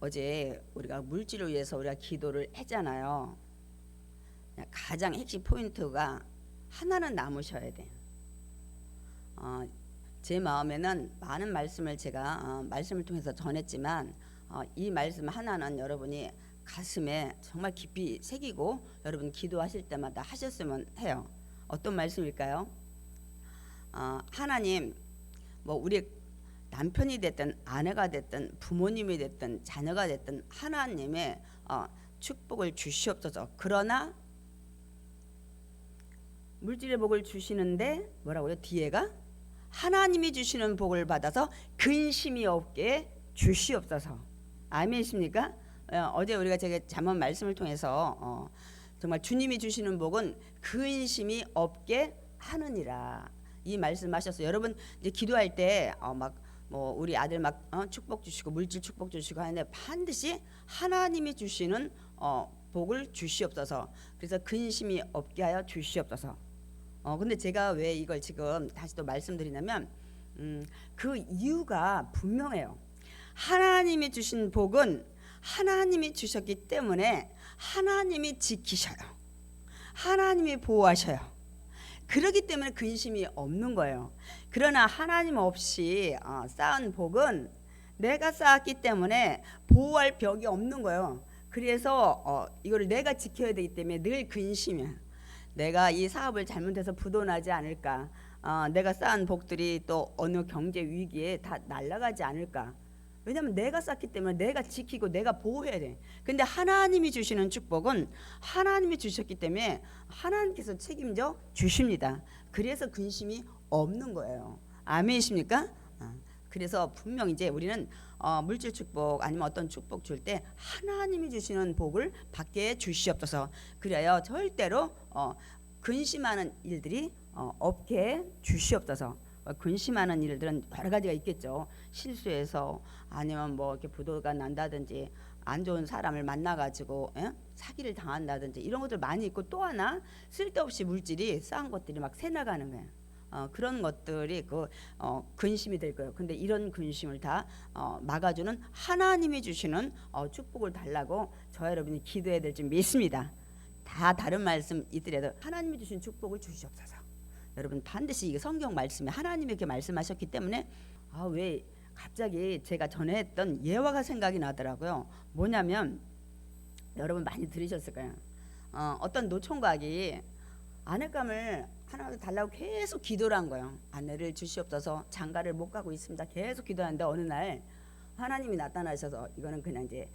어제 우리가 물질을 위해서 우리가 기도를 했잖아요. 가장 핵심 포인트가 하나는 남으셔야 돼. 제 마음에는 많은 말씀을 제가 말씀을 통해서 전했지만 이 말씀 하나는 여러분이 가슴에 정말 깊이 새기고 여러분 기도하실 때마다 하셨으면 해요. 어떤 말씀일까요? 하나님, 뭐 우리 남편이 됐든 아내가 됐든 부모님이 됐든 자녀가 됐든 하나님의 축복을 주시옵소서. 그러나 물질의 복을 주시는데 뭐라고요? 뒤에가 하나님이 주시는 복을 받아서 근심이 없게 주시옵소서. 아멘이십니까? 어제 우리가 제가 잠언 말씀을 통해서 정말 주님이 주시는 복은 근심이 없게 하느니라 이 말씀하셨어요. 여러분 이제 기도할 때 뭐 우리 아들 축복 주시고 물질 축복 주시고 하는데 반드시 하나님이 주시는 복을 주시옵소서. 그래서 근심이 없게 하여 주시옵소서. 근데 제가 왜 이걸 지금 다시 또 말씀드리냐면 그 이유가 분명해요. 하나님이 주신 복은 하나님이 주셨기 때문에 하나님이 지키셔요. 하나님이 보호하셔요. 그렇기 때문에 근심이 없는 거예요. 그러나 하나님 없이 쌓은 복은 내가 쌓았기 때문에 보호할 벽이 없는 거예요. 그래서 이걸 내가 지켜야 되기 때문에 늘 근심이야. 내가 이 사업을 잘못해서 부도나지 않을까? 내가 쌓은 복들이 또 어느 경제 위기에 다 날아가지 않을까? 왜냐하면 내가 쌓기 때문에 내가 지키고 내가 보호해야 돼. 근데 하나님이 주시는 축복은 하나님이 주셨기 때문에 하나님께서 책임져 주십니다. 그래서 근심이 없는 거예요. 아멘이십니까? 그래서 분명 이제 우리는 물질 축복 아니면 어떤 축복 줄 때 하나님이 주시는 복을 받게 주시옵소서. 그래야 절대로 근심하는 일들이 없게 주시옵소서. 근심하는 일들은 여러 가지가 있겠죠. 실수해서 아니면 뭐 이렇게 부도가 난다든지 안 좋은 사람을 만나가지고 사기를 당한다든지 이런 것들 많이 있고, 또 하나 쓸데없이 물질이 쌓은 것들이 막 새나가는 거예요. 그런 것들이 근심이 될 거예요. 근데 이런 근심을 다 막아주는 하나님이 주시는 축복을 달라고 저와 여러분이 기도해야 될 줄 믿습니다. 다 다른 말씀 있더라도 하나님이 주신 축복을 주시옵소서. 여러분 반드시 이게 성경 말씀에 하나님이 이렇게 말씀하셨기 때문에 왜 갑자기 제가 전에 했던 예화가 생각이 나더라고요. 뭐냐면 여러분 많이 들으셨을 거예요. 어떤 노총각이 아내감을 하나 달라고 계속 기도를 한 거예요. 아내를 주시옵소서. 장가를 못 가고 있습니다. 계속 기도하는데 어느 날 하나님이 나타나셔서, 이거는 그냥 이제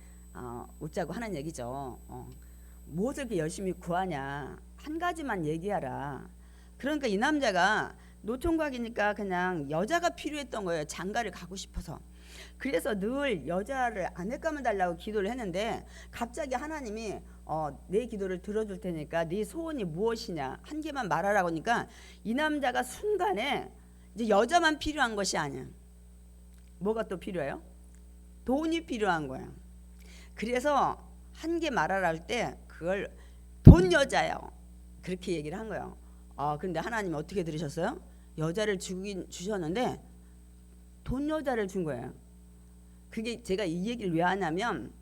웃자고 하는 얘기죠. 무엇을 이렇게 열심히 구하냐, 한 가지만 얘기하라. 그러니까 이 남자가 노총각이니까 그냥 여자가 필요했던 거예요. 장가를 가고 싶어서. 그래서 늘 여자를 아내감을 달라고 기도를 했는데 갑자기 하나님이 내 기도를 들어줄 테니까 네 소원이 무엇이냐 한 개만 말하라고 하니까 이 남자가 순간에 이제 여자만 필요한 것이 아니야. 뭐가 또 필요해요? 돈이 필요한 거야. 그래서 한 개 말하라 할 때 그걸 돈 여자요 그렇게 얘기를 한 거예요. 근데 하나님 어떻게 들으셨어요? 여자를 주긴 주셨는데 돈 여자를 준 거예요. 그게 제가 이 얘기를 왜 하냐면,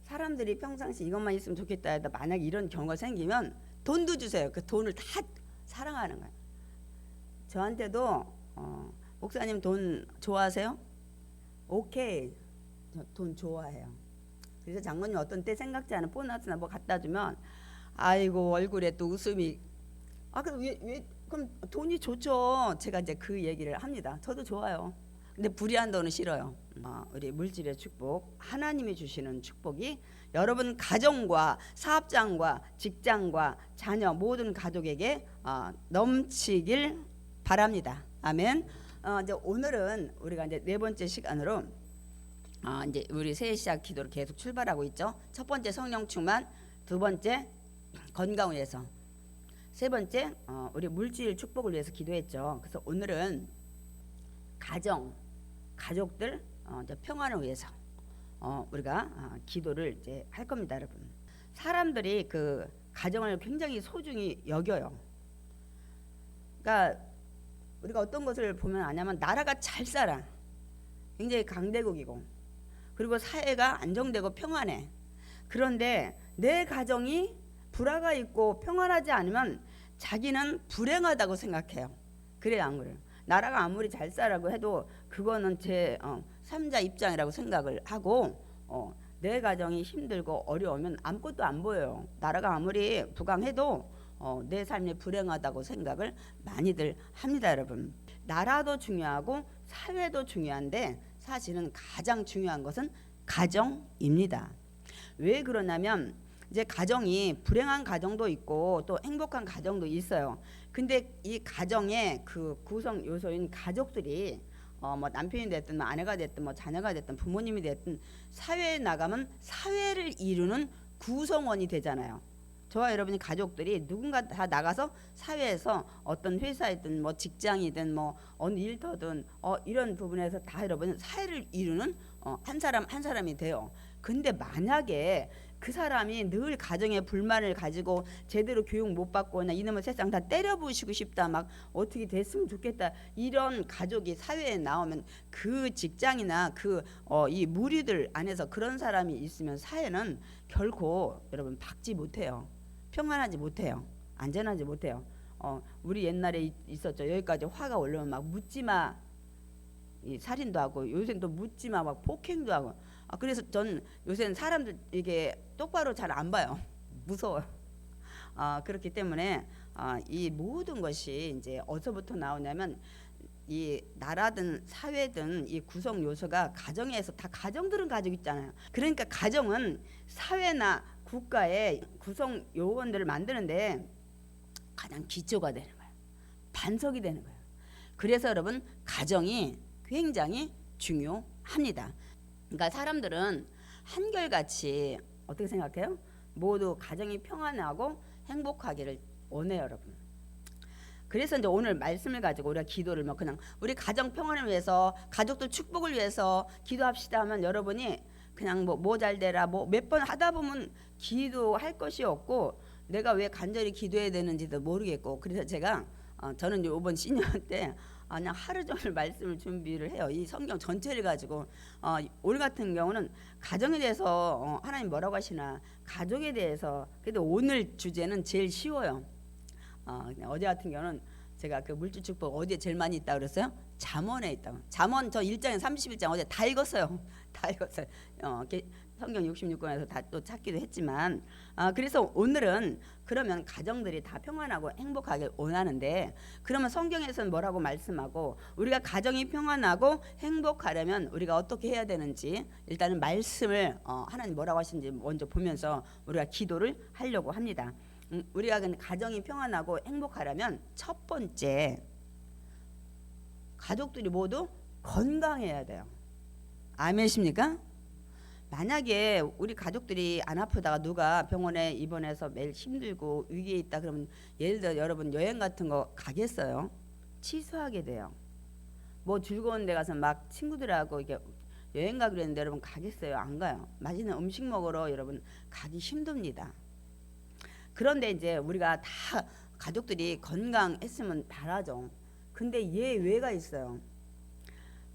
사람들이 평상시 이것만 있으면 좋겠다 해도 만약에 이런 경우가 생기면 돈도 주세요. 그 돈을 다 사랑하는 거예요. 저한테도 목사님 돈 좋아하세요? 오케이, 돈 좋아해요. 그래서 장모님 어떤 때 생각지 않은 보너스나 뭐 갖다 주면 아이고 얼굴에 또 웃음이 그럼 돈이 좋죠. 제가 이제 그 얘기를 합니다. 저도 좋아요. 근데 불의한 돈은 싫어요. 우리 물질의 축복, 하나님이 주시는 축복이 여러분 가정과 사업장과 직장과 자녀 모든 가족에게 넘치길 바랍니다. 아멘. 이제 오늘은 우리가 이제 네 번째 시간으로 이제 우리 새해 시작 기도를 계속 출발하고 있죠. 첫 번째 성령 충만, 두 번째 건강을 위해서, 세 번째 우리 물질 축복을 위해서 기도했죠. 그래서 오늘은 가족들 이제 평안을 위해서 우리가 기도를 이제 할 겁니다, 여러분. 사람들이 그 가정을 굉장히 소중히 여겨요. 그러니까 우리가 어떤 것을 보면 아냐면 나라가 잘 살아. 굉장히 강대국이고 그리고 사회가 안정되고 평안해. 그런데 내 가정이 불화가 있고 평안하지 않으면 자기는 불행하다고 생각해요. 그래요, 안 그래요? 나라가 아무리 잘 살라고 해도 그거는 제 3자 입장이라고 생각을 하고 내 가정이 힘들고 어려우면 아무것도 안 보여요. 나라가 아무리 부강해도 내 삶이 불행하다고 생각을 많이들 합니다, 여러분. 나라도 중요하고 사회도 중요한데 사실은 가장 중요한 것은 가정입니다. 왜 그러냐면 이제 가정이 불행한 가정도 있고 또 행복한 가정도 있어요. 근데 이 가정의 그 구성 요소인 가족들이 뭐 남편이 됐든 뭐 아내가 됐든 뭐 자녀가 됐든 부모님이 됐든 사회에 나가면 사회를 이루는 구성원이 되잖아요. 저와 여러분이 가족들이 누군가 다 나가서 사회에서 어떤 회사이든 뭐 직장이든 뭐 어느 일터든 이런 부분에서 다 여러분 사회를 이루는 한 사람 한 사람이 돼요. 근데 만약에 그 사람이 늘 가정에 불만을 가지고 제대로 교육 못 받고 그냥 이놈의 세상 다 때려부시고 싶다, 막 어떻게 됐으면 좋겠다, 이런 가족이 사회에 나오면 그 직장이나 이 무리들 안에서 그런 사람이 있으면 사회는 결코 여러분 박지 못해요. 평안하지 못해요. 안전하지 못해요. 우리 옛날에 있었죠. 여기까지 화가 올라오면 막 묻지마 이 살인도 하고, 요새는 또 묻지마 막 폭행도 하고. 그래서 전 요새는 사람들 이게 똑바로 잘 안 봐요. 무서워요. 그렇기 때문에 이 모든 것이 이제 어디서부터 나오냐면 이 나라든 사회든 이 구성 요소가 가정에서 다 가정들은 가지고 있잖아요. 그러니까 가정은 사회나 국가의 구성 요원들을 만드는데 가장 기초가 되는 거예요. 반석이 되는 거예요. 그래서 여러분 가정이 굉장히 중요합니다. 그러니까 사람들은 한결같이 어떻게 생각해요? 모두 가정이 평안하고 행복하기를 원해요, 여러분. 그래서 이제 오늘 말씀을 가지고 우리가 기도를 뭐 그냥 우리 가정 평안을 위해서 가족들 축복을 위해서 기도합시다 하면 여러분이 그냥 뭐 잘 되라 뭐 몇 번 하다 보면 기도할 것이 없고 내가 왜 간절히 기도해야 되는지도 모르겠고, 그래서 제가 저는 이번 신년 때 그냥 하루 종일 말씀을 준비를 해요. 이 성경 전체를 가지고 오늘 같은 경우는 가정에 대해서 하나님 뭐라고 하시나, 가족에 대해서. 그래도 오늘 주제는 제일 쉬워요. 어제 같은 경우는 제가 그 물질 축복 어디에 제일 많이 있다 그랬어요? 잠언에 있다고. 잠언 저 1장에 31장 어제 다 읽었어요. 다 읽었어요. 성경 66권에서 다 또 찾기도 했지만 그래서 오늘은 그러면 가정들이 다 평안하고 행복하게 원하는데, 그러면 성경에서는 뭐라고 말씀하고 우리가 가정이 평안하고 행복하려면 우리가 어떻게 해야 되는지 일단은 말씀을 하나님 뭐라고 하시는지 먼저 보면서 우리가 기도를 하려고 합니다. 우리가 가정이 평안하고 행복하려면 첫 번째 가족들이 모두 건강해야 돼요. 아멘이십니까? 만약에 우리 가족들이 안 아프다가 누가 병원에 입원해서 매일 힘들고 위기에 있다 그러면 예를 들어 여러분 여행 같은 거 가겠어요? 취소하게 돼요. 뭐 즐거운 데 가서 막 친구들하고 이게 여행 가기로 했는데 여러분 가겠어요? 안 가요. 맛있는 음식 먹으러 여러분 가기 힘듭니다. 그런데 이제 우리가 다 가족들이 건강했으면 바라죠. 근데 예외가 있어요.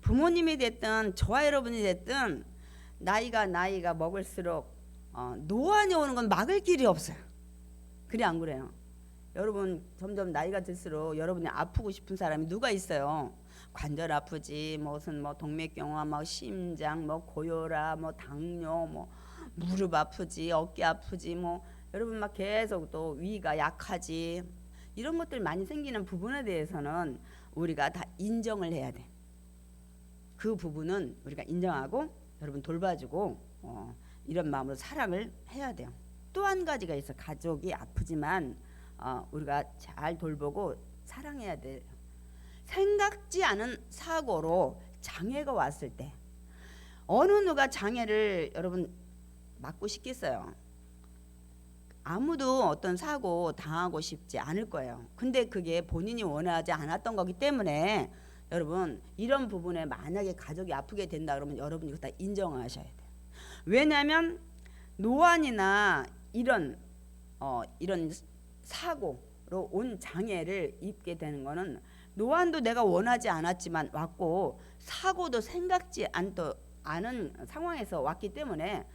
부모님이 됐든 저와 여러분이 됐든 나이가 먹을수록 노안이 오는 건 막을 길이 없어요. 그래 안 그래요? 여러분 점점 나이가 들수록 여러분이 아프고 싶은 사람이 누가 있어요? 관절 아프지, 무슨 뭐 동맥경화, 뭐 심장, 뭐 고혈압, 뭐 당뇨, 뭐 무릎 아프지, 어깨 아프지, 뭐 여러분 막 계속 또 위가 약하지, 이런 것들 많이 생기는 부분에 대해서는 우리가 다 인정을 해야 돼. 그 부분은 우리가 인정하고 여러분 돌봐주고 이런 마음으로 사랑을 해야 돼요. 또 한 가지가 있어. 가족이 아프지만 우리가 잘 돌보고 사랑해야 돼요. 생각지 않은 사고로 장애가 왔을 때 어느 누가 장애를 여러분 막고 싶겠어요? 아무도 어떤 사고 당하고 싶지 않을 거예요. 근데 그게 본인이 원하지 않았던 거기 때문에 여러분 이런 부분에 만약에 가족이 아프게 된다 그러면 여러분이 다 인정하셔야 돼요. 왜냐하면 노안이나 이런 사고로 온 장애를 입게 되는 거는 노안도 내가 원하지 않았지만 왔고 사고도 생각지 아는 상황에서 왔기 때문에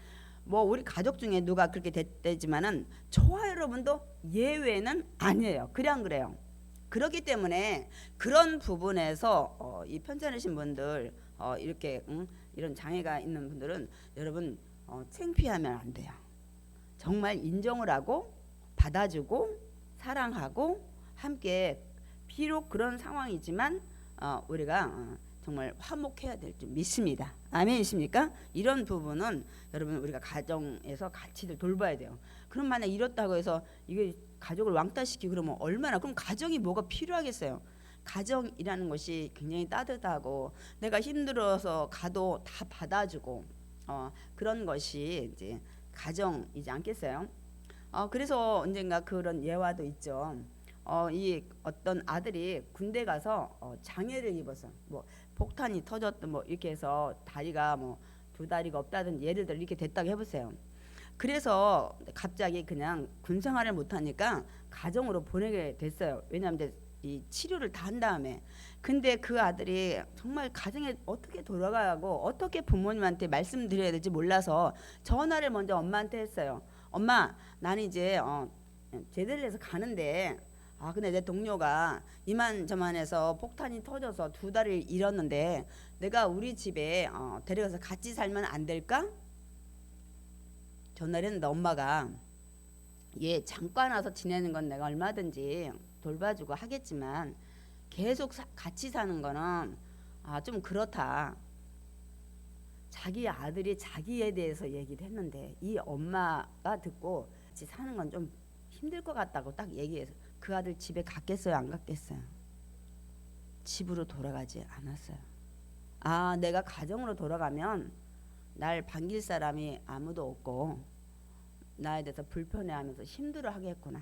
뭐 우리 가족 중에 누가 그렇게 됐지만은 저와 여러분도 예외는 아니에요. 그래 안 그래요? 그렇기 때문에 그런 부분에서 이 편찮으신 분들 이렇게 이런 장애가 있는 분들은 여러분 창피하면 안 돼요. 정말 인정을 하고 받아주고 사랑하고 함께 비록 그런 상황이지만 우리가 정말 화목해야 될 줄 믿습니다. 아멘이십니까? 이런 부분은 여러분 우리가 가정에서 같이들 돌봐야 돼요. 그럼 만약 이렇다고 해서 이게 가족을 왕따시키고 그러면 얼마나 그럼 가정이 뭐가 필요하겠어요? 가정이라는 것이 굉장히 따뜻하고 내가 힘들어서 가도 다 받아주고 그런 것이 이제 가정이지 않겠어요? 그래서 언젠가 그런 예화도 있죠. 이 어떤 아들이 군대 가서 장애를 입어서 뭐 폭탄이 터졌든 뭐 이렇게 해서 다리가 뭐 두 다리가 없다든 예를 들어 이렇게 됐다고 해보세요. 그래서 갑자기 그냥 군 생활을 못하니까 가정으로 보내게 됐어요. 왜냐하면 이제 이 치료를 다 한 다음에 근데 그 아들이 정말 가정에 어떻게 돌아가고 어떻게 부모님한테 말씀드려야 될지 몰라서 전화를 먼저 엄마한테 했어요. 엄마, 나는 이제 제대를 해서 가는데 근데 내 동료가 이만저만해서 폭탄이 터져서 두 다리를 잃었는데 내가 우리 집에 데려가서 같이 살면 안 될까? 전화를 했는데 엄마가 얘 잠깐 와서 지내는 건 내가 얼마든지 돌봐주고 하겠지만 계속 같이 사는 거는 좀 그렇다. 자기 아들이 자기에 대해서 얘기를 했는데 이 엄마가 듣고 같이 사는 건 좀 힘들 것 같다고 딱 얘기해서 그 아들 집에 갔겠어요? 안 갔겠어요? 집으로 돌아가지 않았어요. 내가 가정으로 돌아가면 날 반길 사람이 아무도 없고 나에 대해서 불편해하면서 힘들어하겠구나.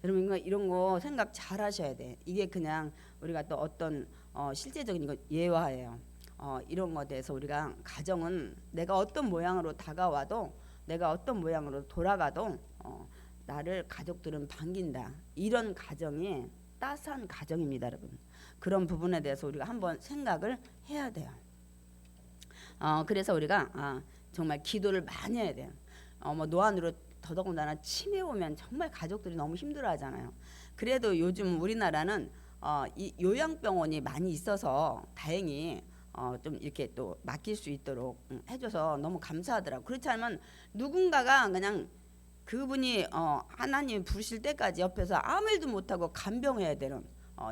여러분 이런 거 생각 잘 하셔야 돼. 이게 그냥 우리가 또 어떤 실제적인 거 예화예요. 이런 거에 대해서 우리가 가정은 내가 어떤 모양으로 다가와도 내가 어떤 모양으로 돌아가도 나를 가족들은 반긴다. 이런 가정이 따스한 가정입니다, 여러분. 그런 부분에 대해서 우리가 한번 생각을 해야 돼요. 그래서 우리가 정말 기도를 많이 해야 돼요. 뭐 노안으로 더더군다나 치매 오면 정말 가족들이 너무 힘들어하잖아요. 그래도 요즘 우리나라는 이 요양병원이 많이 있어서 다행히 좀 이렇게 또 맡길 수 있도록 해줘서 너무 감사하더라고. 그렇지 않으면 누군가가 그냥 그분이 하나님 부르실 때까지 옆에서 아무 일도 못하고 간병해야 되는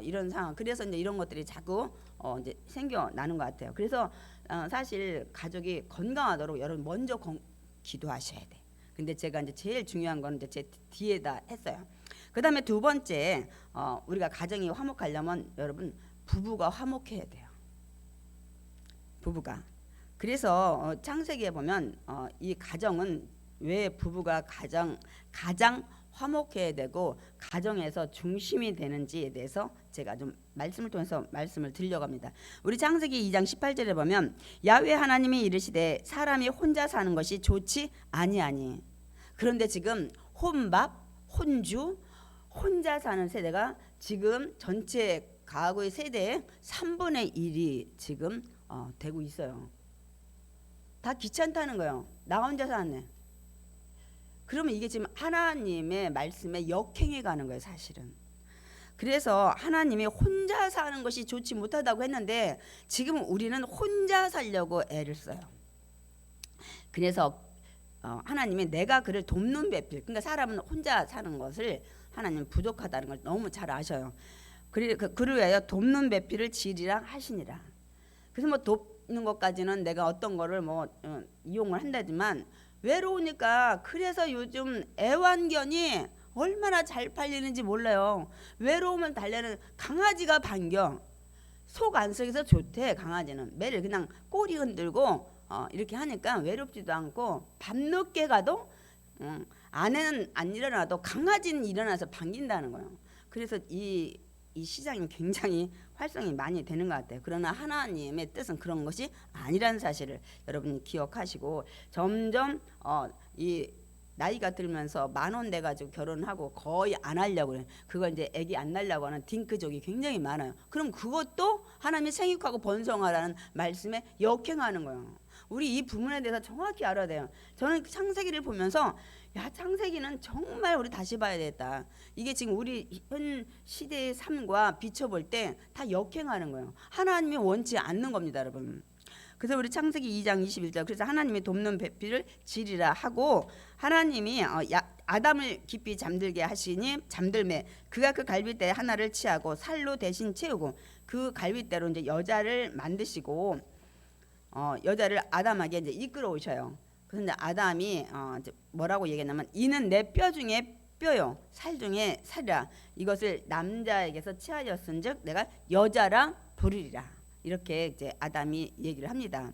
이런 상황. 그래서 이제 이런 것들이 자꾸 이제 생겨나는 것 같아요. 그래서 사실 가족이 건강하도록 여러분 먼저 기도하셔야 돼. 근데 제가 이제 제일 중요한 건 이제 제 뒤에다 했어요. 그 다음에 두 번째 우리가 가정이 화목하려면 여러분 부부가 화목해야 돼요. 부부가. 그래서 창세기에 보면 이 가정은 왜 부부가 가장 화목해야 되고 가정에서 중심이 되는지에 대해서 제가 좀 말씀을 통해서 말씀을 드리려고 합니다. 우리 창세기 2장 18절에 보면 야훼 하나님이 이르시되 사람이 혼자 사는 것이 좋지 아니하니. 그런데 지금 혼밥, 혼주, 혼자 사는 세대가 지금 전체 가구의 세대의 3분의 1이 지금 되고 있어요. 다 귀찮다는 거예요. 나 혼자 사네. 그러면 이게 지금 하나님의 말씀에 역행해 가는 거예요, 사실은. 그래서 하나님이 혼자 사는 것이 좋지 못하다고 했는데 지금 우리는 혼자 살려고 애를 써요. 그래서 하나님이 내가 그를 돕는 배필, 그러니까 사람은 혼자 사는 것을 하나님 부족하다는 걸 너무 잘 아셔요. 그를 위하여 돕는 배필을 지으리라 하시니라. 그래서 뭐 돕는 것까지는 내가 어떤 거를 뭐 이용을 한다지만 외로우니까 그래서 요즘 애완견이 얼마나 잘 팔리는지 몰라요. 외로우면 달래는 강아지가 반겨. 속 안속에서 좋대. 강아지는 매일 그냥 꼬리 흔들고 이렇게 하니까 외롭지도 않고 밤늦게 가도 아내는 안 일어나도 강아지는 일어나서 반긴다는 거예요. 그래서 이 시장이 굉장히 활성이 많이 되는 것 같아요. 그러나 하나님의 뜻은 그런 것이 아니라는 사실을 여러분이 기억하시고 점점 이 나이가 들면서 10,000원 돼가지고 결혼하고 거의 안 하려고 그래요. 그걸 이제 아기 안 낳으려고 하는 딩크족이 굉장히 많아요. 그럼 그것도 하나님이 생육하고 번성하라는 말씀에 역행하는 거예요. 우리 이 부분에 대해서 정확히 알아야 돼요. 저는 창세기를 보면서 야, 창세기는 정말 우리 다시 봐야 되겠다. 이게 지금 우리 현 시대의 삶과 비춰볼 때 다 역행하는 거예요. 하나님이 원치 않는 겁니다, 여러분. 그래서 우리 창세기 2장 21절, 그래서 하나님이 돕는 배필을 지리라 하고, 하나님이 아담을 깊이 잠들게 하시니 잠들매 그가 그 갈빗대 하나를 취하고 살로 대신 채우고 그 갈빗대로 이제 여자를 만드시고 여자를 아담에게 이제 이끌어 오셔요. 그래서 이제 아담이 이제 뭐라고 얘기했냐면 이는 내 뼈 중에 뼈요 살 중에 살이라 이것을 남자에게서 취하였은즉 내가 여자라 부르리라. 이렇게 이제 아담이 얘기를 합니다.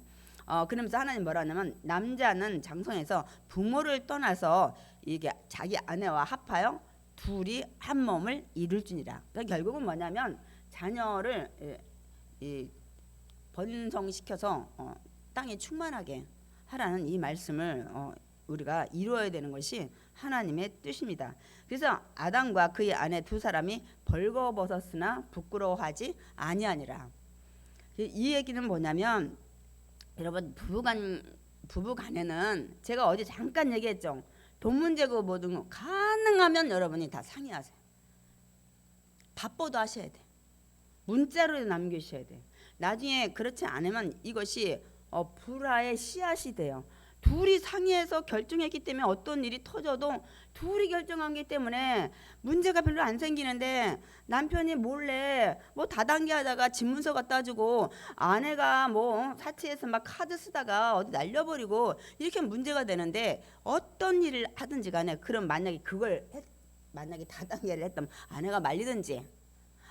그러면서 하나님 뭐라 하냐면 남자는 장성에서 부모를 떠나서 이게 자기 아내와 합하여 둘이 한 몸을 이룰지니라. 그러니까 결국은 뭐냐면 자녀를 번성시켜서 땅에 충만하게 하라는 이 말씀을 우리가 이루어야 되는 것이 하나님의 뜻입니다. 그래서 아담과 그의 아내 두 사람이 벌거벗었으나 부끄러워하지 아니하니라. 이 얘기는 뭐냐면 여러분 부부간에는 제가 어제 잠깐 얘기했죠. 돈 문제고 뭐든 가능하면 여러분이 다 상의하세요. 바빠도 하셔야 돼. 문자로 남기셔야 돼. 나중에 그렇지 않으면 이것이 불화의 씨앗이 돼요. 둘이 상의해서 결정했기 때문에 어떤 일이 터져도 둘이 결정한기 때문에 문제가 별로 안 생기는데 남편이 몰래 뭐 다단계 하다가 집문서 갖다 주고 아내가 뭐 사치해서 막 카드 쓰다가 어디 날려버리고 이렇게 문제가 되는데 어떤 일을 하든지 간에 그럼 만약에 만약에 다단계를 했다면 아내가 말리든지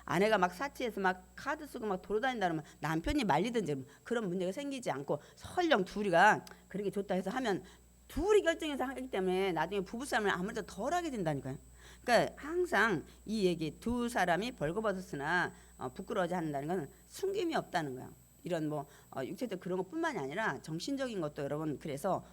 아내가 막 사치해서 막 카드 쓰고 막 돌아다닌다 그러면 남편이 말리든지 그런 문제가 생기지 않고 설령 둘이가 그렇게 좋다 해서 하면 둘이 결정해서 하기 때문에 나중에 부부싸움을 아무래도 덜 하게 된다니까요. 그러니까 항상 이 얘기 두 사람이 벌거벗었으나 부끄러워하지 않는다는 건 숨김이 없다는 거예요. 이런 뭐 육체적 그런 것뿐만이 아니라 정신적인 것도 여러분 그래서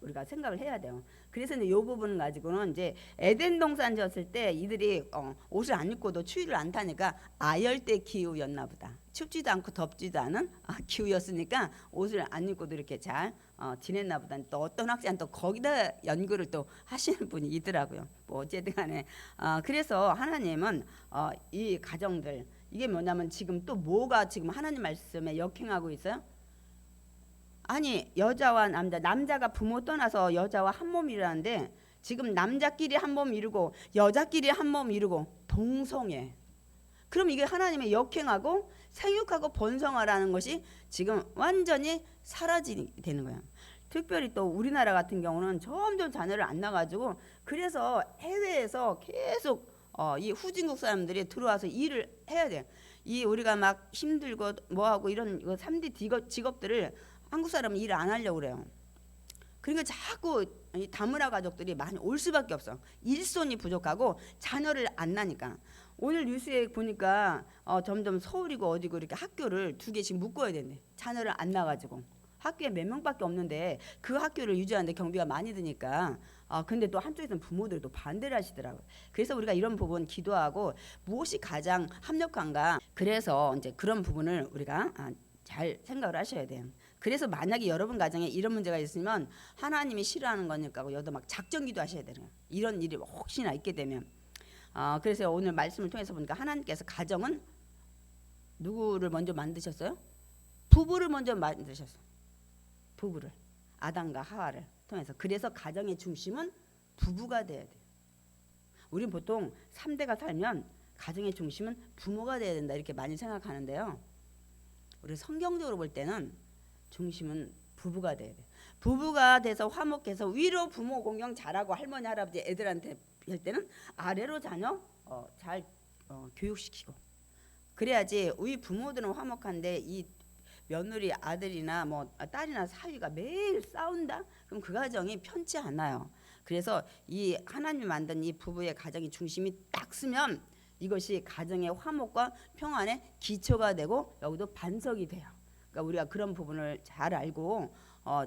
우리가 생각을 해야 돼요. 그래서 이제 이 부분 가지고는 이제 에덴 동산 지었을 때 이들이 옷을 안 입고도 추위를 안 타니까 아열대 기후였나 보다. 춥지도 않고 덥지도 않은 기후였으니까 옷을 안 입고도 이렇게 잘 지냈나 보다. 또 어떤 학자는 또 거기다 연구를 또 하시는 분이 있더라고요. 뭐 어쨌든 간에 그래서 하나님은 이 가정들 이게 뭐냐면 지금 또 뭐가 지금 하나님 말씀에 역행하고 있어요? 아니 여자와 남자가 부모 떠나서 여자와 한 몸이라는데 지금 남자끼리 한 몸 이루고 여자끼리 한 몸 이루고 동성애. 그럼 이게 하나님의 역행하고 생육하고 번성하라는 것이 지금 완전히 사라지게 되는 거예요. 특별히 또 우리나라 같은 경우는 점점 자녀를 안 낳아가지고 그래서 해외에서 계속 이 후진국 사람들이 들어와서 일을 해야 돼요. 이 우리가 막 힘들고 뭐하고 이런 3D 직업들을 한국 사람은 일을 안 하려고 그래요. 그러니까 자꾸 이 다문화 가족들이 많이 올 수밖에 없어. 일손이 부족하고 자녀를 안 낳으니까. 오늘 뉴스에 보니까 점점 서울이고 어디고 이렇게 학교를 2개씩 묶어야 된대. 자녀를 안 낳아가지고. 학교에 몇 명밖에 없는데 그 학교를 유지하는데 경비가 많이 드니까 근데 또 한쪽에서는 부모들이 또 반대를 하시더라고요. 그래서 우리가 이런 부분 기도하고 무엇이 가장 합력한가 그래서 이제 그런 부분을 우리가 잘 생각을 하셔야 돼요. 그래서 만약에 여러분 가정에 이런 문제가 있으면 하나님이 싫어하는 거니까 여기다 막 작정기도 하셔야 되는 거예요. 이런 일이 혹시나 있게 되면 그래서 오늘 말씀을 통해서 보니까 하나님께서 가정은 누구를 먼저 만드셨어요? 부부를 먼저 만드셨어요. 부부를 아담과 하와를 통해서. 그래서 가정의 중심은 부부가 돼야 돼요. 우리는 보통 3대가 살면 가정의 중심은 부모가 돼야 된다 이렇게 많이 생각하는데요. 우리 성경적으로 볼 때는 중심은 부부가 돼야 돼요. 부부가 돼서 화목해서 위로 부모 공경 잘하고 할머니 할아버지 애들한테 할 때는 아래로 자녀 잘 교육시키고 그래야지 우리 부모들은 화목한데 이 며느리 아들이나 뭐 딸이나 사위가 매일 싸운다? 그럼 그 가정이 편치 않아요. 그래서 이 하나님이 만든 이 부부의 가정의 중심이 딱 쓰면 이것이 가정의 화목과 평안의 기초가 되고 여기도 반석이 돼요. 그러니까 우리가 그런 부분을 잘 알고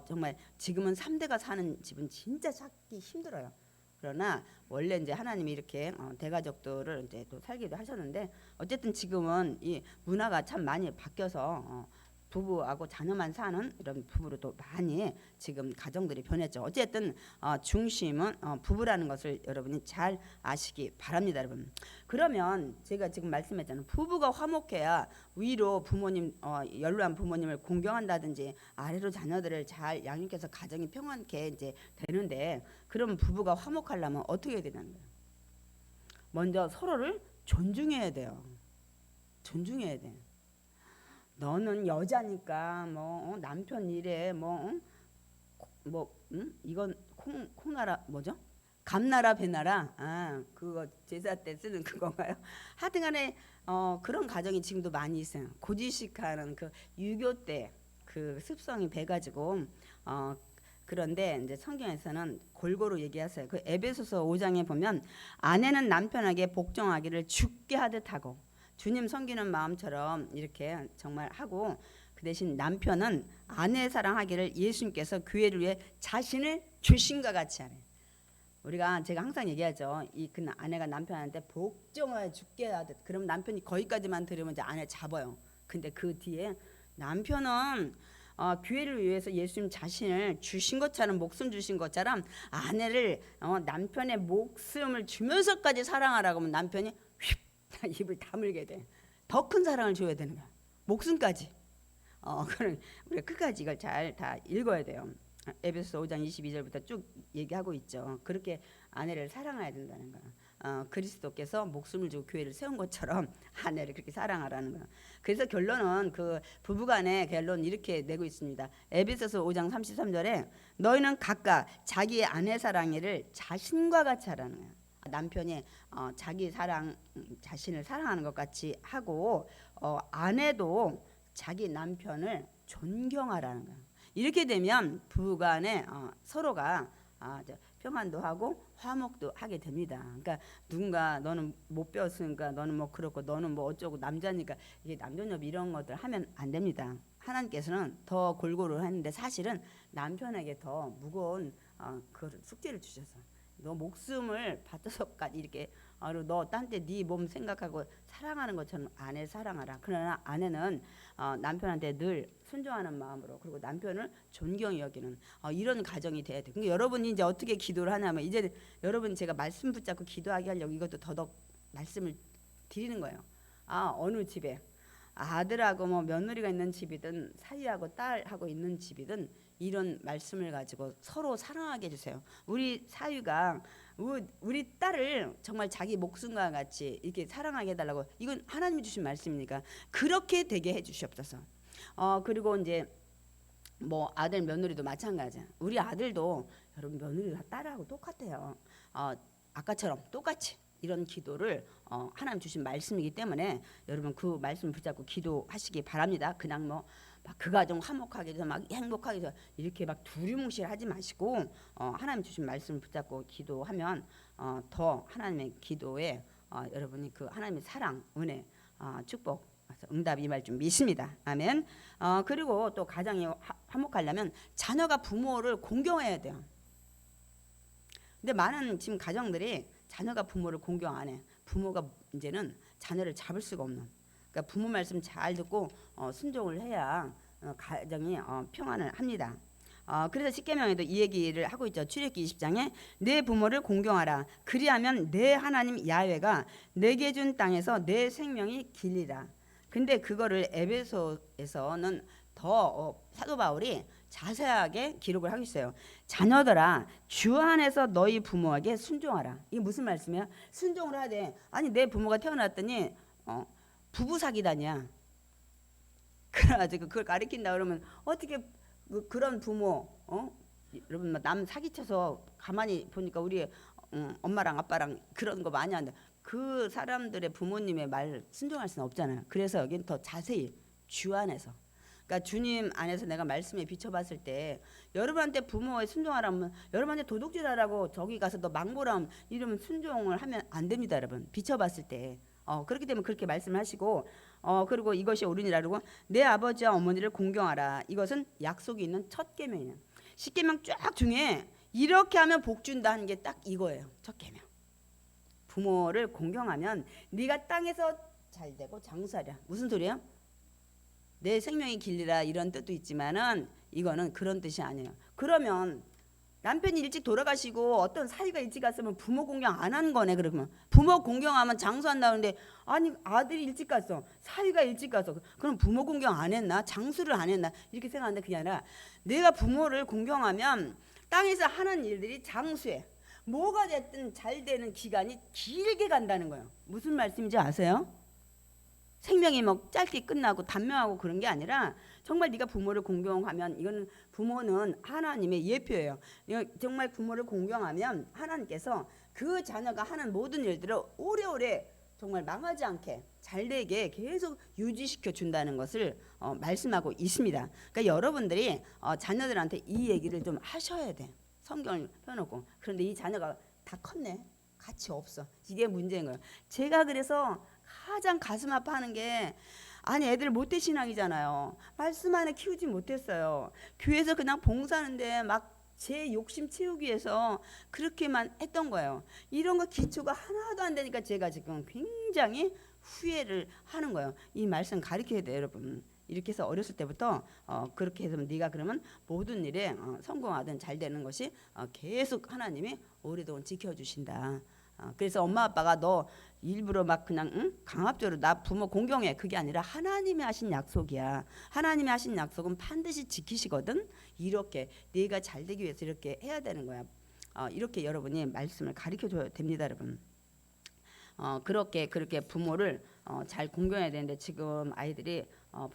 정말 지금은 3대가 사는 집은 진짜 찾기 힘들어요. 그러나 원래 이제 하나님이 이렇게 대가족들을 이제 또 살기도 하셨는데 어쨌든 지금은 이 문화가 참 많이 바뀌어서 부부하고 자녀만 사는 이런 부부로 또 많이 지금 가정들이 변했죠. 어쨌든 중심은 부부라는 것을 여러분이 잘 아시기 바랍니다, 여러분. 그러면 제가 지금 말씀했잖아요. 부부가 화목해야 위로 부모님 연로한 부모님을 공경한다든지 아래로 자녀들을 잘 양육해서 가정이 평안케 이제 되는데, 그럼 부부가 화목하려면 어떻게 해야 되냐는 거예요. 먼저 서로를 존중해야 돼요. 존중해야 돼. 너는 여자니까 뭐 남편 일에 이건 콩나라 뭐죠? 감나라 배나라, 그거 제사 때 쓰는 그건가요? 하여튼간에 그런 가정이 지금도 많이 있어요. 고지식하는 그 유교 때 그 습성이 배가지고 그런데 이제 성경에서는 골고루 얘기하세요. 그 에베소서 5장에 보면 아내는 남편에게 복종하기를 죽게 하듯 하고, 주님 섬기는 마음처럼 이렇게 정말 하고, 그 대신 남편은 아내 사랑하기를 예수님께서 교회를 위해 자신을 주신과 같이 하래. 제가 항상 얘기하죠. 그 아내가 남편한테 복종하여 죽게 하듯. 그럼 남편이 거기까지만 들으면 이제 아내 잡아요. 근데 그 뒤에 남편은 교회를 위해서 예수님 자신을 주신 것처럼, 목숨 주신 것처럼 아내를 남편의 목숨을 주면서까지 사랑하라고 하면 남편이 휙 입을 다물게 돼. 더 큰 사랑을 줘야 되는 거야. 목숨까지. 그럼 우리가 끝까지 이걸 잘 다 읽어야 돼요. 에베소서 5장 22절부터 쭉 얘기하고 있죠. 그렇게 아내를 사랑해야 된다는 거야. 그리스도께서 목숨을 주고 교회를 세운 것처럼 아내를 그렇게 사랑하라는 거야. 그래서 결론은 그 부부간의 결론 이렇게 내고 있습니다. 에베소서 5장 33절에 너희는 각각 자기의 아내 사랑을 자신과 같이 하라는 거야. 남편이 자기 자신을 사랑하는 것 같이 하고, 아내도 자기 남편을 존경하라는 거야. 이렇게 되면 부부간에 서로가 평안도 하고 화목도 하게 됩니다. 그러니까 누군가 너는 못 배웠으니까 너는 뭐 그렇고 너는 뭐 어쩌고 남자니까 이게 남존여비 이런 것들 하면 안 됩니다. 하나님께서는 더 골고루 했는데 사실은 남편에게 더 무거운 그 숙제를 주셔서 너 목숨을 바쳐서까지 이렇게 너 딴 때 네 몸 생각하고 사랑하는 것처럼 아내 사랑하라. 그러나 아내는 남편한테 늘 순종하는 마음으로, 그리고 남편을 존경히 여기는 이런 가정이 돼야 돼. 그러니까 여러분이 이제 어떻게 기도를 하냐면, 이제 여러분 제가 말씀 붙잡고 기도하게 하려고 이것도 더더욱 말씀을 드리는 거예요. 어느 집에 아들하고 뭐 며느리가 있는 집이든 사위하고 딸하고 있는 집이든 이런 말씀을 가지고 서로 사랑하게 해주세요. 우리 사위가 우리 딸을 정말 자기 목숨과 같이 이렇게 사랑하게 해달라고, 이건 하나님이 주신 말씀이니까 그렇게 되게 해주시옵소서. 그리고 이제 뭐 아들 며느리도 마찬가지야. 우리 아들도 여러분 며느리가 딸하고 똑같아요. 아까처럼 똑같이 이런 기도를 하나님 주신 말씀이기 때문에 여러분 그 말씀 붙잡고 기도하시기 바랍니다. 그냥 뭐 막 그 가정 화목하게 해서 막 행복하게 해서 이렇게 막 두리뭉실하지 마시고 하나님 주신 말씀 붙잡고 기도하면 더 하나님의 기도에 여러분이 그 하나님의 사랑, 은혜, 축복, 응답 임할 줄 믿습니다. 아멘. 그리고 또 가정이 화목하려면 자녀가 부모를 공경해야 돼요. 근데 많은 지금 가정들이 자녀가 부모를 공경 안 해. 부모가 이제는 자녀를 잡을 수가 없는. 그러니까 부모 말씀 잘 듣고 순종을 해야 가정이 평안을 합니다. 그래서 십계명에도 이 얘기를 하고 있죠. 출애굽기 20장에 내 부모를 공경하라. 그리하면 내 하나님 야훼가 내게 준 땅에서 내 생명이 길리라. 근데 그거를 에베소에서는 더 사도 바울이 자세하게 기록을 하고 있어요. 자녀들아 주 안에서 너희 부모에게 순종하라. 이게 무슨 말씀이야? 순종을 해야 돼. 아니 내 부모가 태어났더니 부부 사기다냐. 그래가지고 그걸 가리킨다 그러면 어떻게 그런 부모 여러분 남 사기쳐서 가만히 보니까 우리 엄마랑 아빠랑 그런 거 많이 한다. 그 사람들의 부모님의 말 순종할 수는 없잖아요. 그래서 여긴 더 자세히 주 안에서, 그러니까 주님 안에서 내가 말씀에 비춰봤을 때 여러분한테 부모에 순종하라면 여러분한테 도둑질하라고 저기 가서 너 망보라면 이러면 순종을 하면 안 됩니다. 여러분 비춰봤을 때 그렇기 때문에 그렇게 말씀하시고 그리고 이것이 옳으니라 그러고 내 아버지와 어머니를 공경하라. 이것은 약속이 있는 첫 계명이에요. 10계명 쫙 중에 이렇게 하면 복 준다 하는 게 딱 이거예요. 첫 계명. 부모를 공경하면 네가 땅에서 잘 되고 장수하랴. 무슨 소리예요? 내 생명이 길리라 이런 뜻도 있지만은 이거는 그런 뜻이 아니에요. 그러면 남편이 일찍 돌아가시고 어떤 사위가 일찍 갔으면 부모 공경 안 한 거네. 그러면 부모 공경하면 장수한다는데 아니 아들이 일찍 갔어, 사위가 일찍 갔어, 그럼 부모 공경 안 했나? 장수를 안 했나? 이렇게 생각하는데 그게 아니라 내가 부모를 공경하면 땅에서 하는 일들이 장수해. 뭐가 됐든 잘 되는 기간이 길게 간다는 거예요. 무슨 말씀인지 아세요? 생명이 뭐 짧게 끝나고 단명하고 그런 게 아니라 정말 네가 부모를 공경하면 이거는 부모는 하나님의 예표예요. 정말 부모를 공경하면 하나님께서 그 자녀가 하는 모든 일들을 오래오래 정말 망하지 않게 잘되게 계속 유지시켜 준다는 것을 말씀하고 있습니다. 그러니까 여러분들이 자녀들한테 이 얘기를 좀 하셔야 돼. 성경을 펴놓고. 그런데 이 자녀가 다 컸네. 가치 없어. 이게 문제인 거예요. 제가 그래서 가장 가슴 아파하는 게 아니 애들 모태신앙이잖아요. 말씀 안에 키우지 못했어요. 교회에서 그냥 봉사하는데 막 제 욕심 채우기 위해서 그렇게만 했던 거예요. 이런 거 기초가 하나도 안 되니까 제가 지금 굉장히 후회를 하는 거예요. 이 말씀 가르쳐야 돼요, 여러분. 이렇게 해서 어렸을 때부터 그렇게 해서 네가 그러면 모든 일에 성공하든 잘 되는 것이 계속 하나님이 오랫동안 지켜주신다. 그래서 엄마 아빠가 너 일부러 막 그냥 강압적으로 나 부모 공경해, 그게 아니라 하나님이 하신 약속이야. 하나님이 하신 약속은 반드시 지키시거든. 이렇게 네가 잘 되기 위해서 이렇게 해야 되는 거야. 이렇게 여러분이 말씀을 가르쳐 줘야 됩니다, 여러분. 그렇게 부모를 잘 공경해야 되는데 지금 아이들이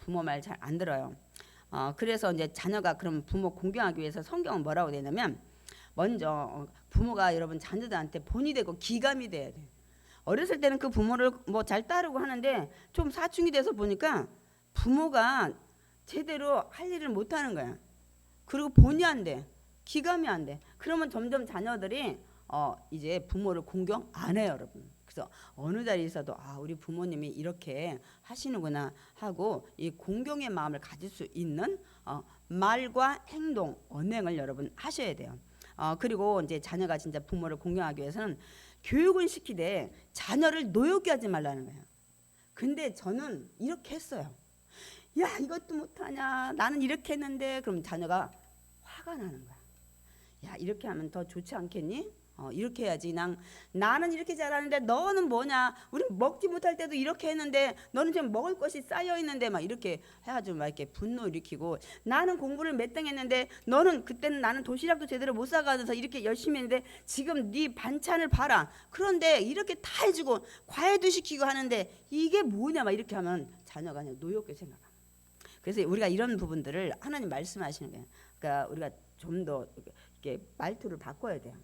부모 말 잘 안 들어요. 그래서 이제 자녀가 그럼 부모 공경하기 위해서 성경은 뭐라고 되냐면 먼저 부모가 여러분 자녀들한테 본이 되고 기감이 돼야 돼. 어렸을 때는 그 부모를 뭐 잘 따르고 하는데 좀 사춘기 돼서 보니까 부모가 제대로 할 일을 못 하는 거야. 그리고 본이 안 돼. 기감이 안 돼. 그러면 점점 자녀들이 이제 부모를 공경 안 해요, 여러분. 그래서 어느 자리에서도 우리 부모님이 이렇게 하시는구나 하고 이 공경의 마음을 가질 수 있는 말과 행동, 언행을 여러분 하셔야 돼요. 그리고 이제 자녀가 진짜 부모를 공경하기 위해서는 교육을 시키되 자녀를 노엽게 하지 말라는 거예요. 근데 저는 이렇게 했어요. 야, 이것도 못하냐, 나는 이렇게 했는데. 그럼 자녀가 화가 나는 거야. 야, 이렇게 하면 더 좋지 않겠니? 이렇게 해야지. 나는 이렇게 잘하는데 너는 뭐냐, 우리 먹지 못할 때도 이렇게 했는데 너는 지금 먹을 것이 쌓여 있는데, 막 이렇게 해가지고 막 이렇게 분노 일으키고, 나는 공부를 몇 등 했는데 너는 그때는 나는 도시락도 제대로 못 사가서 이렇게 열심히 했는데 지금 네 반찬을 봐라. 그런데 이렇게 다 해주고 과외도 시키고 하는데 이게 뭐냐, 막 이렇게 하면 자녀가 그냥 노엽게 생각합니다. 그래서 우리가 이런 부분들을 하나님 말씀하시는 거예요. 그러니까 우리가 좀 더 이렇게 말투를 바꿔야 돼요.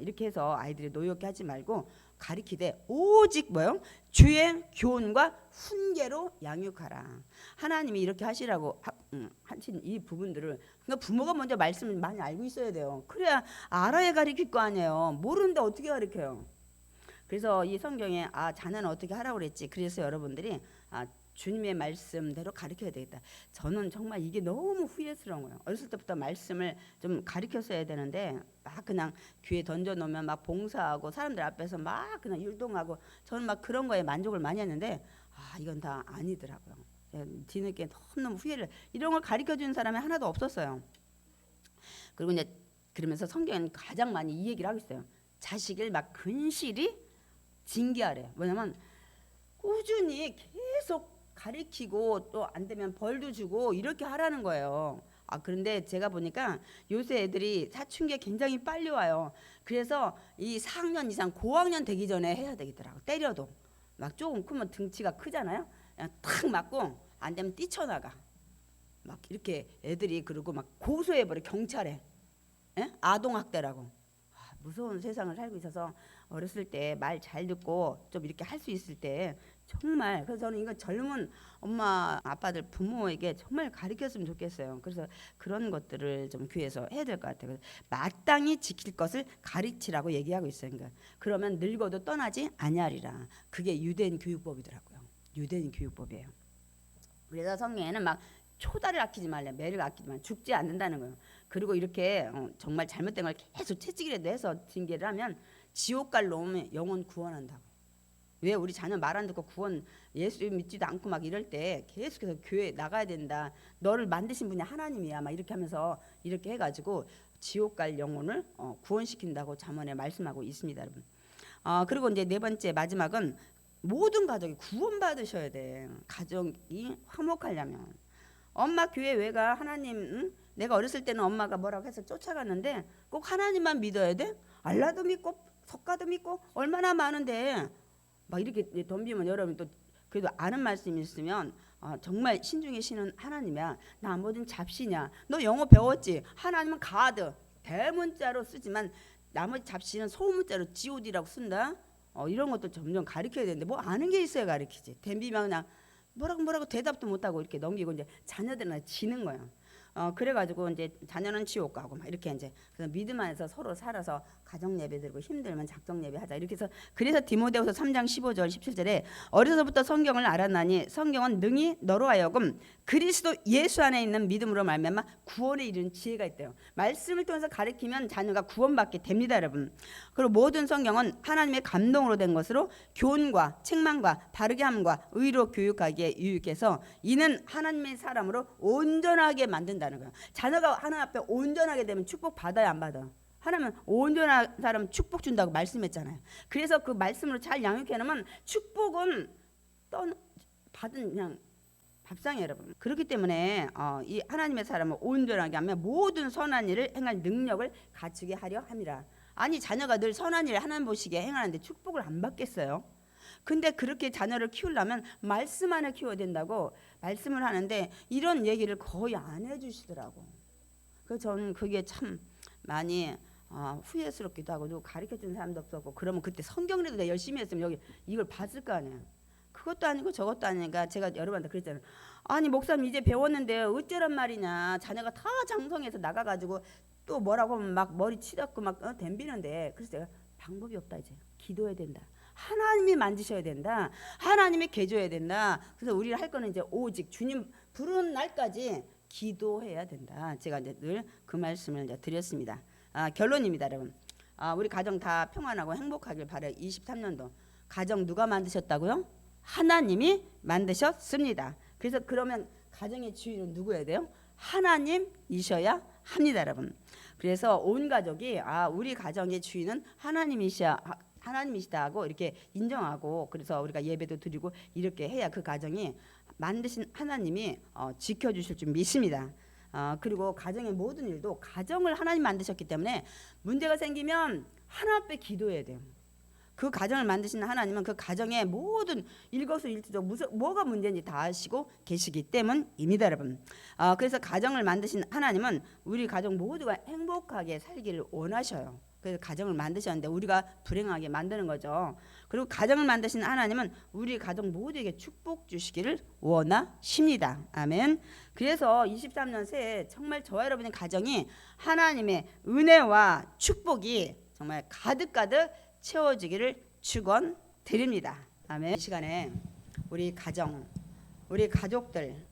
이렇게 해서 아이들이 노엽게 하지 말고 가리키되 오직 뭐요? 주의 교훈과 훈계로 양육하라. 하나님이 이렇게 하시라고 하신 이 부분들을, 그러니까 부모가 먼저 말씀을 많이 알고 있어야 돼요. 그래야 알아야 가르칠 거 아니에요. 모르는데 어떻게 가르쳐요? 그래서 이 성경에 자녀는 어떻게 하라고 그랬지. 그래서 여러분들이 주님의 말씀대로 가르쳐야 되겠다. 저는 정말 이게 너무 후회스러운 거예요. 어렸을 때부터 말씀을 좀 가르쳤어야 되는데 막 그냥 귀에 던져놓으면 막 봉사하고 사람들 앞에서 막 그냥 율동하고, 저는 막 그런 거에 만족을 많이 했는데 이건 다 아니더라고요. 뒤늦게 너무 후회를, 이런 걸 가르쳐주는 사람이 하나도 없었어요. 그리고 이제 그러면서 성경은 가장 많이 이 얘기를 하고 있어요. 자식을 막 근실히 징계하래. 뭐냐면 꾸준히 계속 가르치고 또 안 되면 벌도 주고 이렇게 하라는 거예요. 그런데 제가 보니까 요새 애들이 사춘기에 굉장히 빨리 와요. 그래서 이 4학년 이상 고학년 되기 전에 해야 되겠더라고. 때려도 막 조금 크면 등치가 크잖아요. 그냥 탁 맞고 안 되면 뛰쳐나가. 막 이렇게 애들이, 그리고 막 고소해버려, 경찰에. 아동학대라고. 무서운 세상을 살고 있어서 어렸을 때 말 잘 듣고 좀 이렇게 할 수 있을 때 정말 그래서 저는 이거 젊은 엄마 아빠들 부모에게 정말 가르쳤으면 좋겠어요. 그래서 그런 것들을 좀 교회에서 해야 될 것 같아요. 마땅히 지킬 것을 가르치라고 얘기하고 있어요. 그러니까 그러면 늙어도 떠나지 아니하리라. 그게 유대인 교육법이더라고요. 유대인 교육법이에요. 그래서 성경에는 막 초다를 아끼지 말래, 매를 아끼지 말래, 죽지 않는다는 거예요. 그리고 이렇게 정말 잘못된 걸 계속 채찍이라도 해서 징계를 하면 지옥 갈 놈은 영혼 구원한다고. 왜 우리 자녀 말 안 듣고 구원 예수 믿지도 않고 막 이럴 때 계속해서 교회 나가야 된다. 너를 만드신 분이 하나님이야. 막 이렇게 하면서 이렇게 해가지고 지옥 갈 영혼을 구원시킨다고 잠언에 말씀하고 있습니다, 여러분. 그리고 이제 네 번째 마지막은 모든 가족이 구원받으셔야 돼. 가정이 화목하려면. 엄마 교회 왜가 하나님 내가 어렸을 때는 엄마가 뭐라고 해서 쫓아갔는데 꼭 하나님만 믿어야 돼? 알라도 믿고 석가도 믿고 얼마나 많은데 막 이렇게 덤비면 여러분 또 그래도 아는 말씀이 있으면 정말 신중에 쉬는 하나님이야. 나 뭐든 잡신이야. 너 영어 배웠지? 하나님은 가드 대문자로 쓰지만 나머지 잡신은 소문자로 god라고 쓴다. 이런 것도 점점 가르쳐야 되는데 뭐 아는 게 있어야 가르치지. 덤비면 그냥 뭐라고 대답도 못하고 이렇게 넘기고 이제 자녀들은 지는 거예요. 그래가지고 이제 자녀는 지옥 가고 막 이렇게 이제 그래서 믿음 안에서 서로 살아서 가정 예배 드리고 힘들면 작정 예배 하자 이렇게 해서 그래서 디모데후서 3장 15절 17절에 어려서부터 성경을 알았나니 성경은 능히 너로 하여금 그리스도 예수 안에 있는 믿음으로 말미암아 구원에 이르는 지혜가 있대요. 말씀을 통해서 가르치면 자녀가 구원받게 됩니다, 여러분. 그리고 모든 성경은 하나님의 감동으로 된 것으로 교훈과 책망과 바르게 함과 의로 교육하기에 유익해서 이는 하나님의 사람으로 온전하게 만든다는 거예요. 자녀가 하나님 앞에 온전하게 되면 축복 받아야 안 받아? 하나님은 온전한 사람 축복 준다고 말씀했잖아요. 그래서 그 말씀으로 잘 양육해 놓으면 축복은 받은 그냥 밥상이에요, 여러분. 그렇기 때문에 이 하나님의 사람을 온전하게 하면 모든 선한 일을 행할 능력을 갖추게 하려 함이라. 아니 자녀가 늘 선한 일을 하나님 보시기에 행하는데 축복을 안 받겠어요? 근데 그렇게 자녀를 키우려면 말씀 안에 키워야 된다고 말씀을 하는데 이런 얘기를 거의 안 해주시더라고. 그래서 저는 그게 참 많이 후회스럽기도 하고 누구 가르쳐준 사람도 없었고 그러면 그때 성경이라도 내가 열심히 했으면 여기 이걸 봤을 거 아니에요. 그것도 아니고 저것도 아니니까 제가 여러분한테 그랬잖아요. 아니 목사님 이제 배웠는데 어쩌란 말이냐. 자녀가 다 장성해서 나가가지고 또 뭐라고 하면 막 머리 치닫고 막 덤비는데 그래서 제가 방법이 없다. 이제 기도해야 된다. 하나님이 만지셔야 된다. 하나님이 개줘야 된다. 그래서 우리가 할 거는 이제 오직 주님 부르는 날까지 기도해야 된다. 제가 이제 늘 그 말씀을 이제 드렸습니다. 결론입니다, 여러분. 우리 가정 다 평안하고 행복하길 바라요. 23년도 가정 누가 만드셨다고요? 하나님이 만드셨습니다. 그래서 그러면 가정의 주인은 누구여야 돼요? 하나님이셔야 합니다, 여러분. 그래서 온 가족이 우리 가정의 주인은 하나님이시다 하고 이렇게 인정하고 그래서 우리가 예배도 드리고 이렇게 해야 그 가정이 만드신 하나님이 지켜주실 줄 믿습니다. 그리고 가정의 모든 일도 가정을 하나님 만드셨기 때문에 문제가 생기면 하나님 앞에 기도해야 돼요. 그 가정을 만드신 하나님은 그 가정의 모든 일거수일투족 뭐가 문제인지 다 아시고 계시기 때문입니다, 여러분. 그래서 가정을 만드신 하나님은 우리 가정 모두가 행복하게 살기를 원하셔요. 그래서 가정을 만드셨는데 우리가 불행하게 만드는 거죠. 그리고 가정을 만드신 하나님은 우리 가정 모두에게 축복 주시기를 원하십니다. 아멘. 그래서 23년 새해 정말 저와 여러분의 가정이 하나님의 은혜와 축복이 정말 가득가득 채워지기를 축원드립니다. 아멘. 이 시간에 우리 가정, 우리 가족들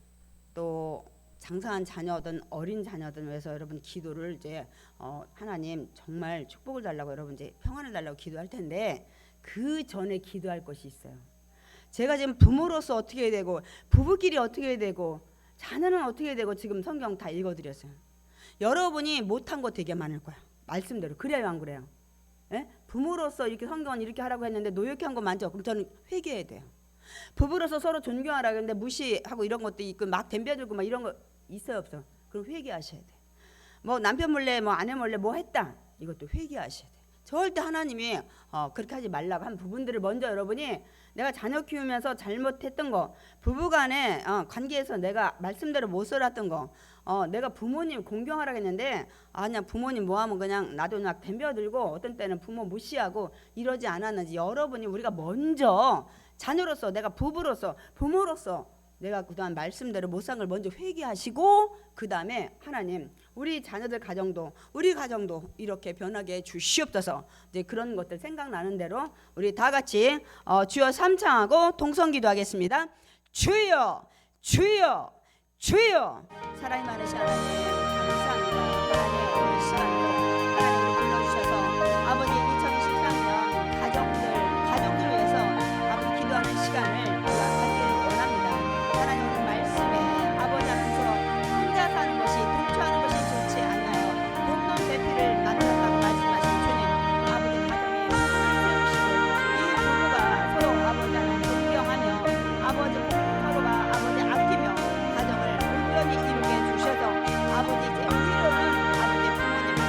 또 장사한 자녀든 어린 자녀든 위해서 여러분 기도를 이제 하나님 정말 축복을 달라고 여러분 이제 평안을 달라고 기도할 텐데 그 전에 기도할 것이 있어요. 제가 지금 부모로서 어떻게 해야 되고 부부끼리 어떻게 해야 되고 자녀는 어떻게 해야 되고 지금 성경 다 읽어드렸어요. 여러분이 못한 거 되게 많을 거야. 말씀대로. 그래요 안 그래요? 예? 부모로서 이렇게 성경은 이렇게 하라고 했는데 노력한 거 많죠. 그럼 저는 회개해야 돼요. 부부로서 서로 존경하라고 했는데 무시하고 이런 것도 있고 막 덤벼들고 막 이런 거 있어요 없어요? 그럼 회개하셔야 돼. 뭐 남편 몰래 뭐 아내 몰래 뭐 했다 이것도 회개하셔야 돼. 절대 하나님이 그렇게 하지 말라고 한 부분들을 먼저 여러분이 내가 자녀 키우면서 잘못했던 거 부부간에 관계에서 내가 말씀대로 못 살았던 거 내가 부모님 공경하라 했는데 아니야 부모님 뭐하면 그냥 나도 그냥 덤벼들고 어떤 때는 부모 무시하고 이러지 않았는지 여러분이 우리가 먼저 자녀로서 내가 부부로서 부모로서 내가 그동안 말씀대로 못 산 걸 먼저 회개하시고 그 다음에 하나님 우리 자녀들 가정도 우리 가정도 이렇게 변하게 해 주시옵소서. 이제 그런 것들 생각나는 대로 우리 다 같이 주여 삼창하고 동성기도 하겠습니다. 주여 주여 주여. 사랑이 많으신 하나님 감사합니다. 하나님 오늘 시간도 하나님으로 불러주셔서 아버지 2023년 가족들 위해서 아버지 기도하는 시간을 우리가 갖기를 원합니다. 하나님 오늘 말씀에 아버지 앞에서 혼자 사는 것이 독처하는 것이 좋지 않아요. 돈돈 대피를 만들었다고 말씀하신 주님 아버지 가정에 힘을 세우시고 이 부부가 서로 아버지 하나님 존경하며 아버지 서로가 아버지 아끼며 가정을 온전히 이루게 해주셔서 아버지 제 위로는 아버지 부모님을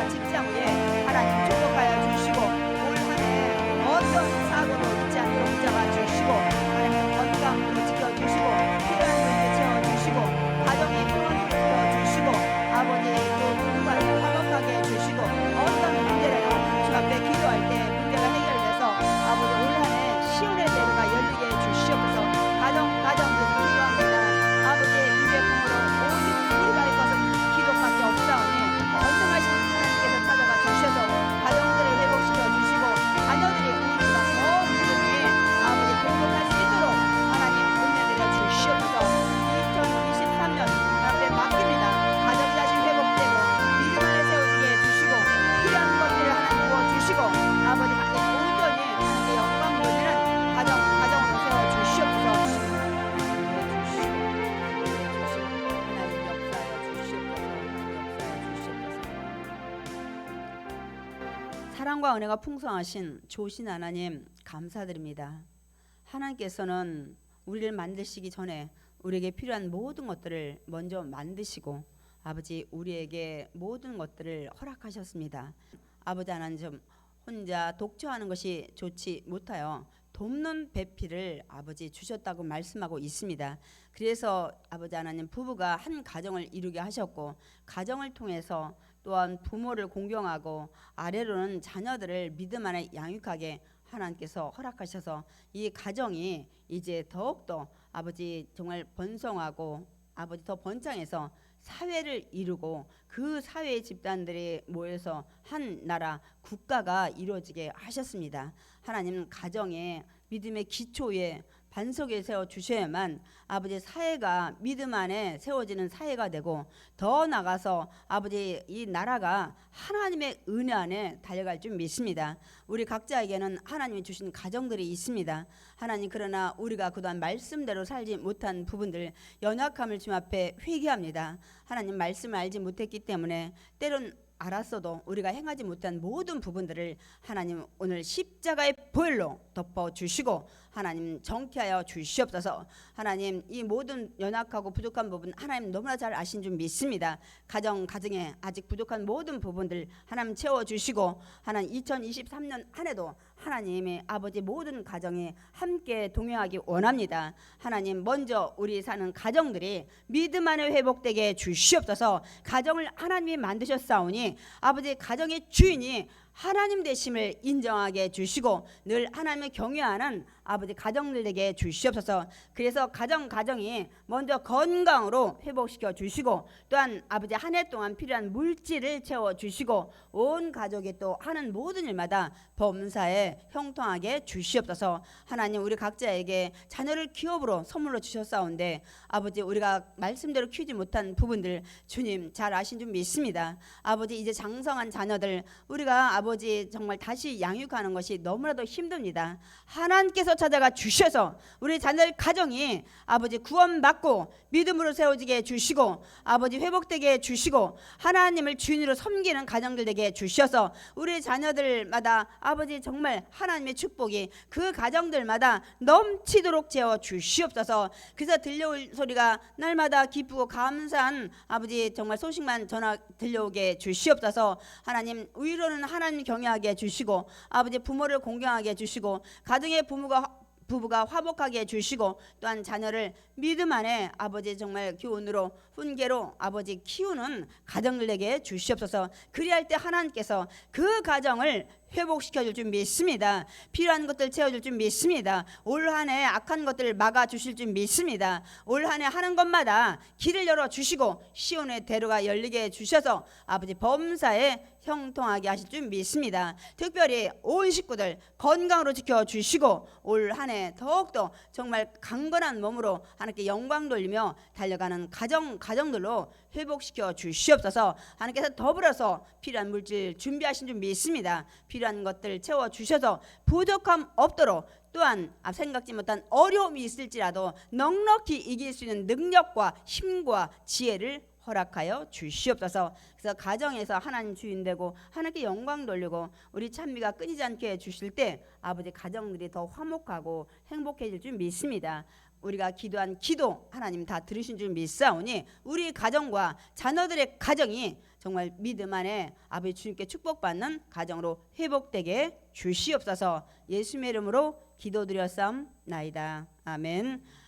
일과 직장 위에 하나님 축복하여 주시고 올 한해 어떤 사고도 있지 않도록 붙잡아 주시고 하나님 건강으로 지켜주시고 필요한 것을 채워주시고 가정의 평안을 지켜주시고 아버지 또 부부가 화목하게 해주시고 어떤 문제라도 주 앞에 기도할 때 문제가 해결돼서 아버지 올 한해 시온의 대로가 열리게 해주시옵소서. 가정에서 기도합니다. 아버지의 입의 품으로 오직 우리가 할 것은 기도밖에 없사오니 전능하신 하나님께서 찾아가 주셔서 가정들을 회복시켜 주시고 자녀들이 우리가 더 믿음이 아버지 동역할 수 있도록 하나님 은혜드려 주시옵소서. 2023년 앞에 맡깁니다. 가정 자신 회복되고 믿음 안에 세워지게 해주시고 필요한 것들을 하나님 부어주시고 아버지 온전히 하나님께 영광 돌리는 가정으로 세워주시옵소서. 사랑과 은혜가 풍성하신 좋으신 하나님 감사드립니다. 하나님께서는 우리를 만드시기 전에 우리에게 필요한 모든 것들을 먼저 만드시고 아버지 우리에게 모든 것들을 허락하셨습니다. 아버지 하나님 혼자 독처하는 것이 좋지 못하여 돕는 배필을 아버지 주셨다고 말씀하고 있습니다. 그래서 아버지 하나님 부부가 한 가정을 이루게 하셨고 가정을 통해서 또한 부모를 공경하고 아래로는 자녀들을 믿음 안에 양육하게 하나님께서 허락하셔서 이 가정이 이제 더욱더 아버지 정말 번성하고 아버지 더 번창해서 사회를 이루고 그 사회의 집단들이 모여서 한 나라 국가가 이루어지게 하셨습니다. 하나님 가정에 믿음의 기초에 반석에 세워 주셔야만 아버지 사회가 믿음 안에 세워지는 사회가 되고 더 나가서 아버지 이 나라가 하나님의 은혜 안에 달려갈 줄 믿습니다. 우리 각자에게는 하나님이 주신 가정들이 있습니다. 하나님 그러나 우리가 그동안 말씀대로 살지 못한 부분들 연약함을 주님 앞에 회개합니다. 하나님 말씀을 알지 못했기 때문에 때론 알았어도 우리가 행하지 못한 모든 부분들을 하나님 오늘 십자가의 보혈로 덮어주시고 하나님 정케하여 주시옵소서. 하나님 이 모든 연약하고 부족한 부분 하나님 너무나 잘 아신 줄 믿습니다. 가정에 아직 부족한 모든 부분들 하나님 채워주시고 하나님 2023년 한 해도 하나님의 아버지 모든 가정에 함께 동행하기 원합니다. 하나님 먼저 우리 사는 가정들이 믿음 안에 회복되게 주시옵소서. 가정을 하나님이 만드셨사오니 아버지 가정의 주인이 하나님 되심을 인정하게 해주시고 늘 하나님을 경외하는 아버지 가정들에게 주시옵소서. 그래서 가정이 먼저 건강으로 회복시켜 주시고 또한 아버지 한 해 동안 필요한 물질을 채워 주시고 온 가족이 또 하는 모든 일마다 범사에 형통하게 주시옵소서. 하나님 우리 각자에게 자녀를 기업으로 선물로 주셨사온데 아버지 우리가 말씀대로 키우지 못한 부분들 주님 잘 아신 줄 믿습니다. 아버지 이제 장성한 자녀들 우리가 아버지 정말 다시 양육하는 것이 너무나도 힘듭니다. 하나님께서 찾아가 주셔서 우리 자녀들 가정이 아버지 구원받고 믿음으로 세워지게 해주시고 아버지 회복되게 해주시고 하나님을 주인으로 섬기는 가정들 되게 해주셔서 우리 자녀들마다 아버지 정말 하나님의 축복이 그 가정들마다 넘치도록 채워 주시옵소서. 그래서 들려올 소리가 날마다 기쁘고 감사한 아버지 정말 소식만 전화 들려오게 주시옵소서. 하나님 위로는 하나님 경외하게 해주시고 아버지 부모를 공경하게 해주시고 가정의 부부가 화목하게 해주시고 또한 자녀를 믿음 안에 아버지 정말 교훈으로 훈계로 아버지 키우는 가정들에게 주시옵소서. 그리할 때 하나님께서 그 가정을 회복시켜 줄 줄 믿습니다. 필요한 것들 채워줄 줄 믿습니다. 올 한 해 악한 것들을 막아주실 줄 믿습니다. 올 한 해 하는 것마다 길을 열어주시고 시온의 대로가 열리게 해주셔서 아버지 범사에 형통하게 하실 줄 믿습니다. 특별히 온 식구들 건강으로 지켜주시고 올 한 해 더욱더 정말 강건한 몸으로 하나님께 영광 돌리며 달려가는 가정들로 회복시켜 주시옵소서. 하나님께서 더불어서 필요한 물질 준비하신 줄 믿습니다. 필요한 것들 채워주셔서 부족함 없도록 또한 생각지 못한 어려움이 있을지라도 넉넉히 이길 수 있는 능력과 힘과 지혜를 허락하여 주시옵소서. 그래서 가정에서 하나님 주인 되고 하나님께 영광 돌리고 우리 찬미가 끊이지 않게 해주실 때 아버지 가정들이 더 화목하고 행복해질 줄 믿습니다. 우리가 기도한 기도 하나님 다 들으신 줄 믿사오니 우리 가정과 자녀들의 가정이 정말 믿음 안에 아버지 주님께 축복받는 가정으로 회복되게 주시옵소서. 예수님의 이름으로 기도드렸사옵나이다. 아멘.